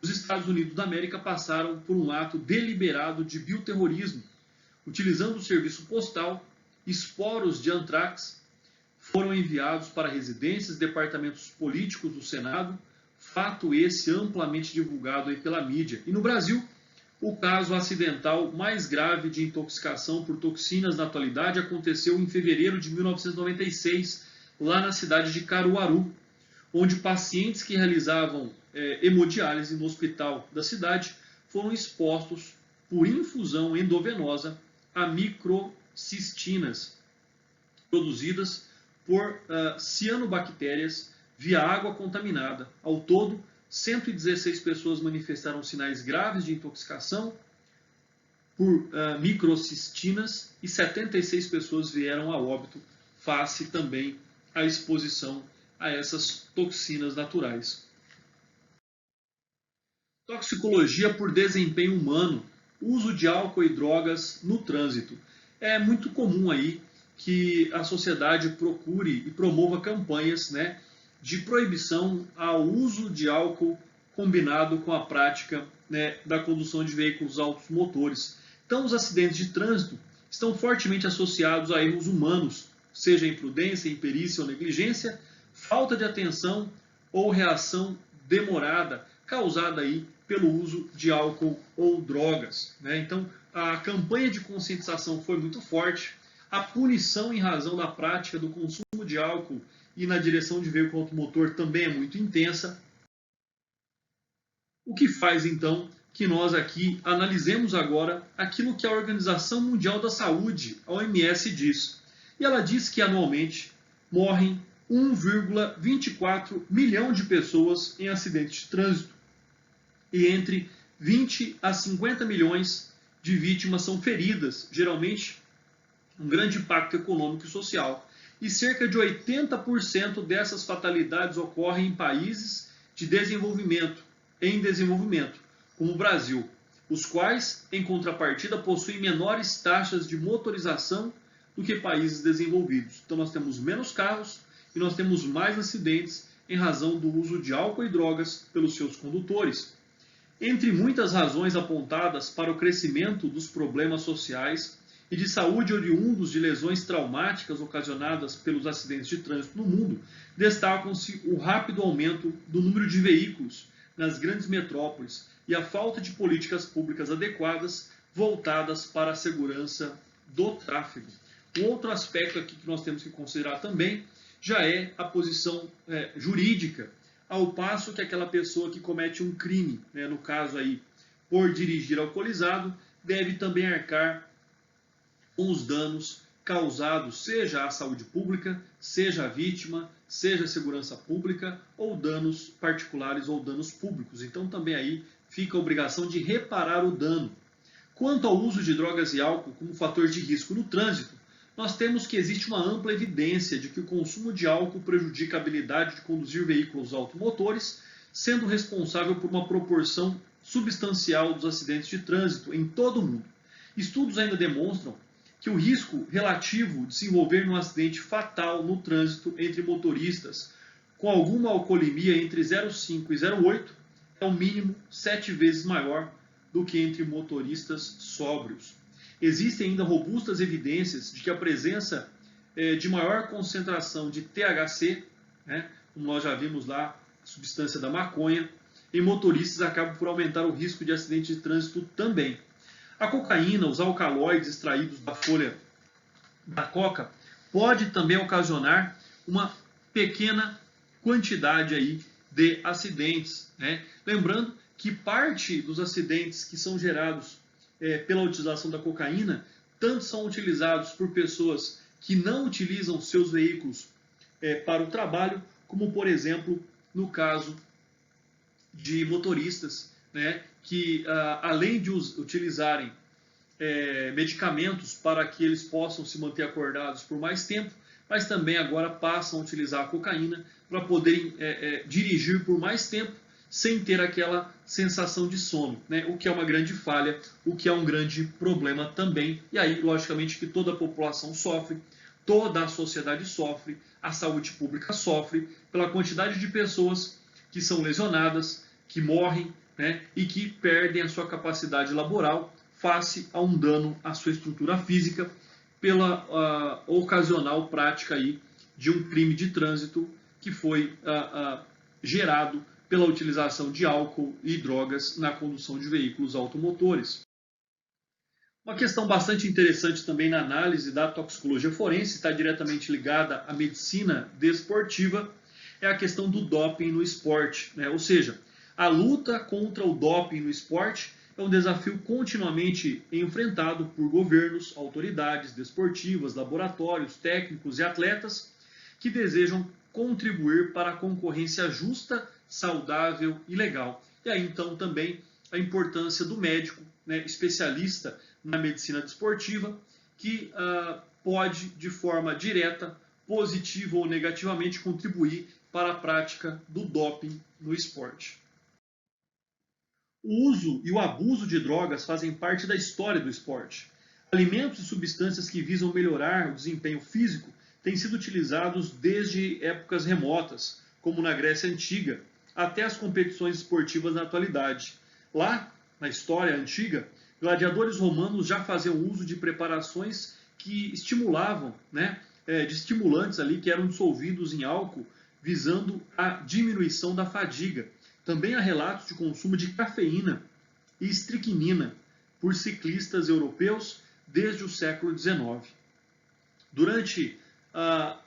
os Estados Unidos da América passaram por um ato deliberado de bioterrorismo. Utilizando o serviço postal, esporos de antrax foram enviados para residências e departamentos políticos do Senado, fato esse amplamente divulgado aí pela mídia. E no Brasil, o caso acidental mais grave de intoxicação por toxinas na atualidade aconteceu em fevereiro de 1996, lá na cidade de Caruaru, onde pacientes que realizavam hemodiálise no hospital da cidade foram expostos por infusão endovenosa a microcistinas produzidas por cianobactérias via água contaminada. Ao todo, 116 pessoas manifestaram sinais graves de intoxicação por microcistinas e 76 pessoas vieram a óbito, face também à exposição a essas toxinas naturais. Toxicologia por desempenho humano, uso de álcool e drogas no trânsito. É muito comum aí que a sociedade procure e promova campanhas, de proibição ao uso de álcool combinado com a prática, da condução de veículos automotores. Então, os acidentes de trânsito estão fortemente associados a erros humanos, seja imprudência, imperícia ou negligência, falta de atenção ou reação demorada, causada aí pelo uso de álcool ou drogas. Então, a campanha de conscientização foi muito forte, a punição em razão da prática do consumo de álcool e na direção de veículo automotor também é muito intensa. O que faz, então, que nós aqui analisemos agora aquilo que a Organização Mundial da Saúde, a OMS, diz. E ela diz que anualmente morrem 1,24 milhão de pessoas em acidentes de trânsito. E entre 20 a 50 milhões de vítimas são feridas, geralmente um grande impacto econômico e social. E cerca de 80% dessas fatalidades ocorrem em países em desenvolvimento, como o Brasil, os quais, em contrapartida, possuem menores taxas de motorização do que países desenvolvidos. Então nós temos menos carros e nós temos mais acidentes em razão do uso de álcool e drogas pelos seus condutores. Entre muitas razões apontadas para o crescimento dos problemas sociais e de saúde oriundos de lesões traumáticas ocasionadas pelos acidentes de trânsito no mundo, destacam-se o rápido aumento do número de veículos nas grandes metrópoles e a falta de políticas públicas adequadas voltadas para a segurança do tráfego. Um outro aspecto aqui que nós temos que considerar também já é a posição jurídica, ao passo que aquela pessoa que comete um crime, no caso aí, por dirigir alcoolizado, deve também arcar com os danos causados, seja à saúde pública, seja à vítima, seja à segurança pública, ou danos particulares ou danos públicos. Então também aí fica a obrigação de reparar o dano. Quanto ao uso de drogas e álcool como fator de risco no trânsito, nós temos que existe uma ampla evidência de que o consumo de álcool prejudica a habilidade de conduzir veículos automotores, sendo responsável por uma proporção substancial dos acidentes de trânsito em todo o mundo. Estudos ainda demonstram que o risco relativo de se envolver num acidente fatal no trânsito entre motoristas com alguma alcoolemia entre 0,5 e 0,8 é ao mínimo 7 vezes maior do que entre motoristas sóbrios. Existem ainda robustas evidências de que a presença de maior concentração de THC, como nós já vimos lá substância da maconha, em motoristas acaba por aumentar o risco de acidente de trânsito também. A cocaína, os alcaloides extraídos da folha da coca, pode também ocasionar uma pequena quantidade aí de acidentes, né? Lembrando que parte dos acidentes que são gerados pela utilização da cocaína, tanto são utilizados por pessoas que não utilizam seus veículos para o trabalho, como, por exemplo, no caso de motoristas, né, que além de utilizarem medicamentos para que eles possam se manter acordados por mais tempo, mas também agora passam a utilizar a cocaína para poderem dirigir por mais tempo sem ter aquela sensação de sono, né? O que é uma grande falha, o que é um grande problema também. E aí, logicamente, que toda a população sofre, toda a sociedade sofre, a saúde pública sofre pela quantidade de pessoas que são lesionadas, que morrem, né? E que perdem a sua capacidade laboral face a um dano à sua estrutura física pela ocasional prática aí de um crime de trânsito que foi gerado pela utilização de álcool e drogas na condução de veículos automotores. Uma questão bastante interessante também na análise da toxicologia forense, está diretamente ligada à medicina desportiva, é a questão do doping no esporte, né? Ou seja, a luta contra o doping no esporte é um desafio continuamente enfrentado por governos, autoridades desportivas, laboratórios, técnicos e atletas que desejam contribuir para a concorrência justa, saudável e legal. E aí então também a importância do médico, né, especialista na medicina desportiva, que pode de forma direta, positiva ou negativamente contribuir para a prática do doping no esporte. O uso e o abuso de drogas fazem parte da história do esporte. Alimentos e substâncias que visam melhorar o desempenho físico têm sido utilizados desde épocas remotas, como na Grécia Antiga, até as competições esportivas na atualidade. Lá, na história antiga, gladiadores romanos já faziam uso de preparações que estimulavam, né, de estimulantes ali que eram dissolvidos em álcool, visando a diminuição da fadiga. Também há relatos de consumo de cafeína e estricnina por ciclistas europeus desde o século XIX. Durante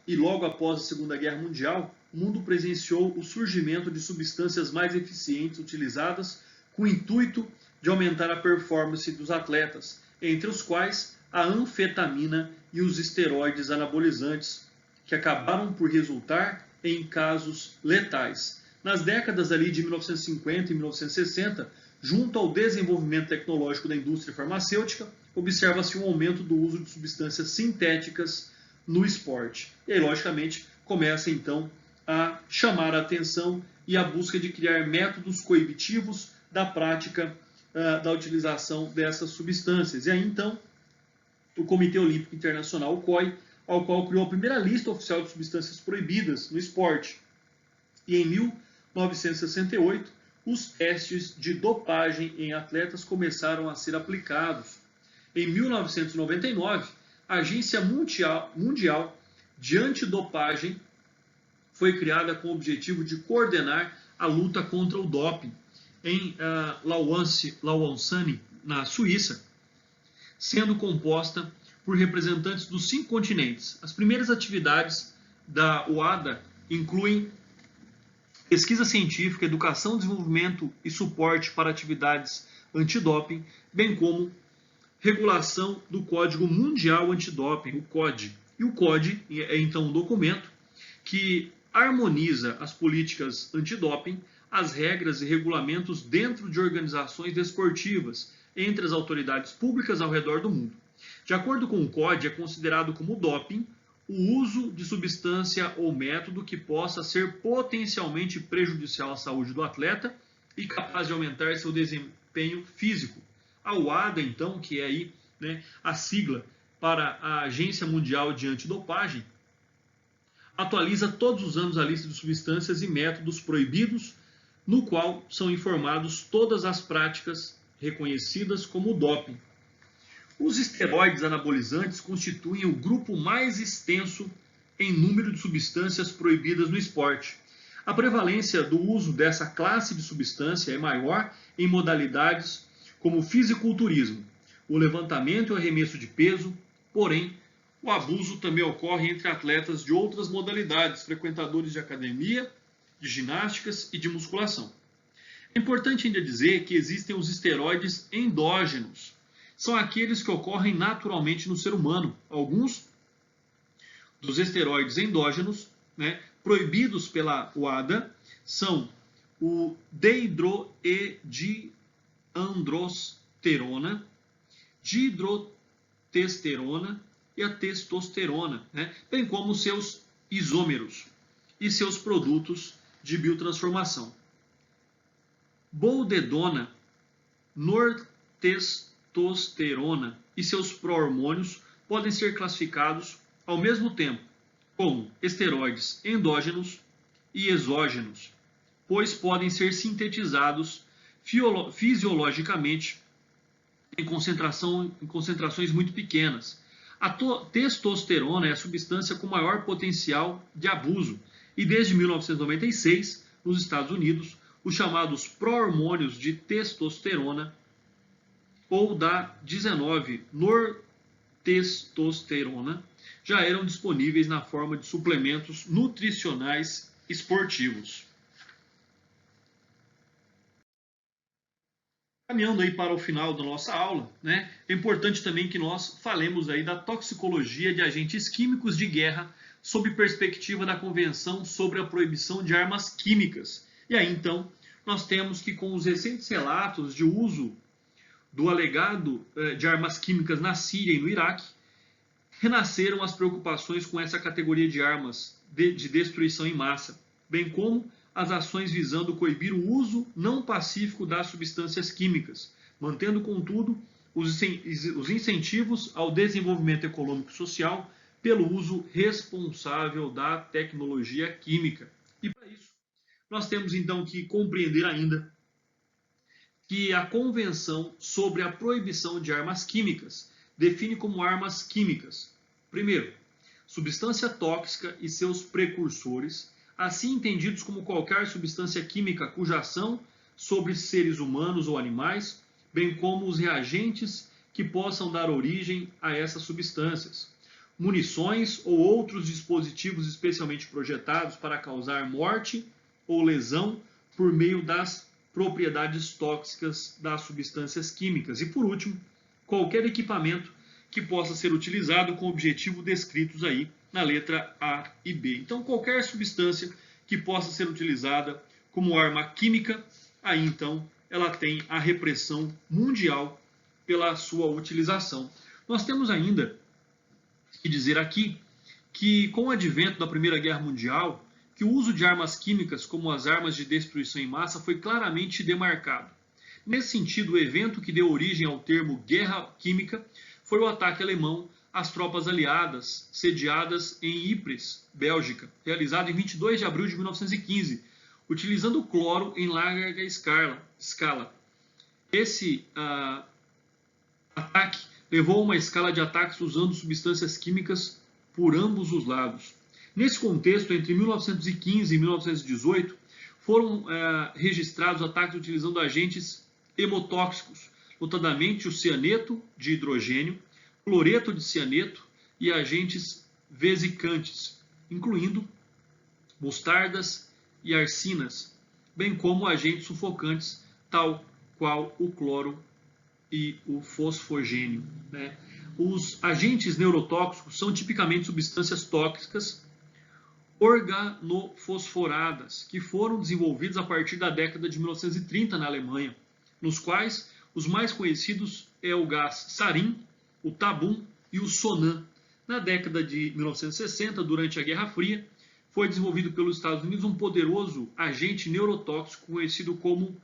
e logo após a Segunda Guerra Mundial, o mundo presenciou o surgimento de substâncias mais eficientes utilizadas com o intuito de aumentar a performance dos atletas, entre os quais a anfetamina e os esteroides anabolizantes, que acabaram por resultar em casos letais. Nas décadas ali de 1950 e 1960, junto ao desenvolvimento tecnológico da indústria farmacêutica, observa-se um aumento do uso de substâncias sintéticas no esporte. E aí, logicamente, começa então a chamar a atenção e a busca de criar métodos coibitivos da prática da utilização dessas substâncias. E aí, então, o Comitê Olímpico Internacional, o COI, ao qual criou a primeira lista oficial de substâncias proibidas no esporte. E em 1968, os testes de dopagem em atletas começaram a ser aplicados. Em 1999, a Agência Mundial de Antidopagem foi criada com o objetivo de coordenar a luta contra o doping em Lausanne, na Suíça, sendo composta por representantes dos 5 continentes. As primeiras atividades da OADA incluem pesquisa científica, educação, desenvolvimento e suporte para atividades antidoping, bem como regulação do Código Mundial Antidoping, o COD. E o COD é então um documento que harmoniza as políticas antidoping, as regras e regulamentos dentro de organizações desportivas, entre as autoridades públicas ao redor do mundo. De acordo com o COD, é considerado como doping o uso de substância ou método que possa ser potencialmente prejudicial à saúde do atleta e capaz de aumentar seu desempenho físico. A OADA, então, que é aí, né, a sigla para a Agência Mundial de Antidopagem, atualiza todos os anos a lista de substâncias e métodos proibidos, no qual são informados todas as práticas reconhecidas como doping. Os esteroides anabolizantes constituem o grupo mais extenso em número de substâncias proibidas no esporte. A prevalência do uso dessa classe de substância é maior em modalidades como o fisiculturismo, o levantamento e o arremesso de peso, porém, o abuso também ocorre entre atletas de outras modalidades, frequentadores de academia, de ginásticas e de musculação. É importante ainda dizer que existem os esteroides endógenos. São aqueles que ocorrem naturalmente no ser humano. Alguns dos esteroides endógenos, proibidos pela UADA, são o deidroediandrosterona, dihidrotestosterona e a testosterona, bem como seus isômeros e seus produtos de biotransformação. Boldedona, nortestosterona e seus pró-hormônios podem ser classificados ao mesmo tempo como esteroides endógenos e exógenos, pois podem ser sintetizados fisiologicamente em concentrações muito pequenas. A testosterona é a substância com maior potencial de abuso e desde 1996, nos Estados Unidos, os chamados pró-hormônios de testosterona ou da 19-nortestosterona já eram disponíveis na forma de suplementos nutricionais esportivos. Caminhando aí para o final da nossa aula, é importante também que nós falemos aí da toxicologia de agentes químicos de guerra sob perspectiva da Convenção sobre a Proibição de Armas Químicas. E aí, então, nós temos que com os recentes relatos de uso do alegado de armas químicas na Síria e no Iraque, renasceram as preocupações com essa categoria de armas de destruição em massa, bem como as ações visando coibir o uso não pacífico das substâncias químicas, mantendo, contudo, os incentivos ao desenvolvimento econômico e social pelo uso responsável da tecnologia química. E para isso, nós temos então que compreender ainda que a Convenção sobre a Proibição de Armas Químicas define como armas químicas, primeiro, substância tóxica e seus precursores, assim entendidos como qualquer substância química cuja ação sobre seres humanos ou animais, bem como os reagentes que possam dar origem a essas substâncias, munições ou outros dispositivos especialmente projetados para causar morte ou lesão por meio das propriedades tóxicas das substâncias químicas. E por último, qualquer equipamento que possa ser utilizado com o objetivo descritos aí na letra A e B. Então, qualquer substância que possa ser utilizada como arma química, aí então ela tem a repressão mundial pela sua utilização. Nós temos ainda que dizer aqui que com o advento da Primeira Guerra Mundial, que o uso de armas químicas como as armas de destruição em massa foi claramente demarcado. Nesse sentido, o evento que deu origem ao termo guerra química foi o ataque alemão às tropas aliadas sediadas em Ypres, Bélgica, realizado em 22 de abril de 1915, utilizando cloro em larga escala. Esse ataque levou a uma escala de ataques usando substâncias químicas por ambos os lados. Nesse contexto, entre 1915 e 1918, foram registrados ataques utilizando agentes hemotóxicos, notadamente o cianeto de hidrogênio, cloreto de cianeto e agentes vesicantes, incluindo mostardas e arsinas, bem como agentes sufocantes, tal qual o cloro e o fosfogênio. Os agentes neurotóxicos são tipicamente substâncias tóxicas organofosforadas, que foram desenvolvidas a partir da década de 1930 na Alemanha, nos quais os mais conhecidos é o gás sarin, o tabum e o sonan. Na década de 1960, durante a Guerra Fria, foi desenvolvido pelos Estados Unidos um poderoso agente neurotóxico conhecido como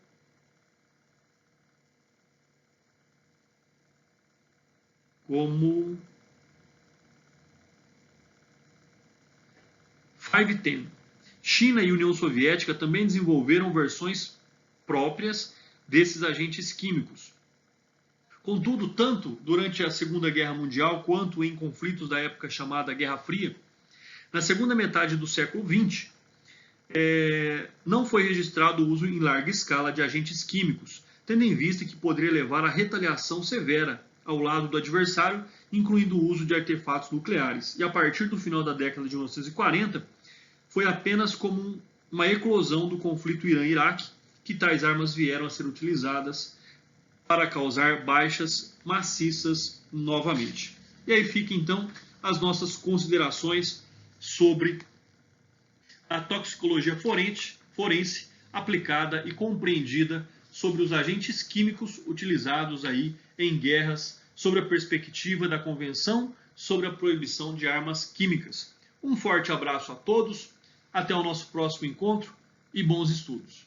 como 5-10. China e União Soviética também desenvolveram versões próprias desses agentes químicos. Contudo, tanto durante a Segunda Guerra Mundial quanto em conflitos da época chamada Guerra Fria, na segunda metade do século XX, não foi registrado o uso em larga escala de agentes químicos, tendo em vista que poderia levar a retaliação severa ao lado do adversário, incluindo o uso de artefatos nucleares. E a partir do final da década de 1940, foi apenas como uma eclosão do conflito Irã-Iraque que tais armas vieram a ser utilizadas para causar baixas maciças novamente. E aí fica então as nossas considerações sobre a toxicologia forense aplicada e compreendida sobre os agentes químicos utilizados aí em guerras, sobre a perspectiva da Convenção sobre a Proibição de Armas Químicas. Um forte abraço a todos, até o nosso próximo encontro e bons estudos.